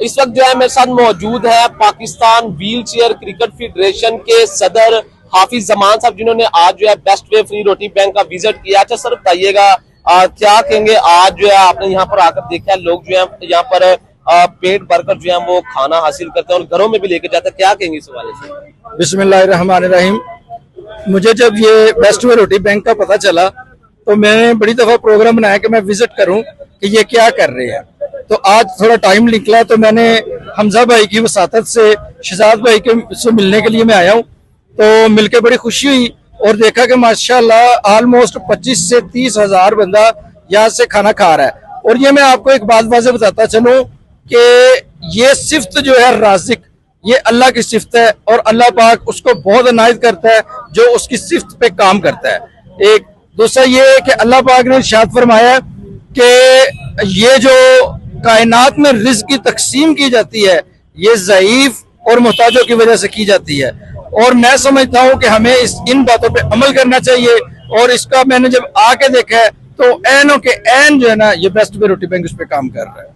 इस वक्त जो है मेरे साथ मौजूद है Pakistan wheel chair cricket federation के सदर हाफिज जमान साहब, जिन्होंने आज जो है बेस्ट वे फ्री रोटी बैंक का विजिट किया। अच्छा सर बताइएगा, क्या कहेंगे, आज जो है आपने यहाँ पर आकर देखा लोग जो है यहाँ पर पेट भरकर जो है वो खाना हासिल करते हैं और घरों में भी लेके जाते हैं, क्या कहेंगे इस हवाले से? बिस्मिल्लाहिर्रहमानिर्रहीम। मुझे जब ये बेस्ट वे रोटी बैंक का पता चला तो मैंने बड़ी दफा प्रोग्राम बनाया कि मैं विजिट करूं कि ये क्या कर रहे हैं। तो आज थोड़ा टाइम निकला तो मैंने हमजा भाई की वसातत से शहजाद भाई के से मिलने के लिए मैं आया हूँ। तो मिलके बड़ी खुशी हुई और देखा कि माशाल्लाह ऑलमोस्ट 25 से 30 हजार बंदा यहाँ से खाना खा रहा है। और ये मैं आपको एक बात वाज़ेह बताता चलूं कि ये सिफ्त जो है राज़िक, ये अल्लाह की सिफ्त है और अल्लाह पाक उसको बहुत अनायत करता है जो उसकी सिफ्त पे काम करता है। एक दूसरा ये है कि अल्लाह पाक ने इरशाद फरमाया कि ये जो कायनात में रिज़्क़ की तकसीम की जाती है ये ज़ईफ और मोहताजों की वजह से की जाती है। और मैं समझता हूँ कि हमें इन बातों पे अमल करना चाहिए। और इसका मैंने जब आके देखा है तो ऐनों के ऐन जो है ना, ये बेस्ट वे रोटी बैंक उस पर काम कर रहा है।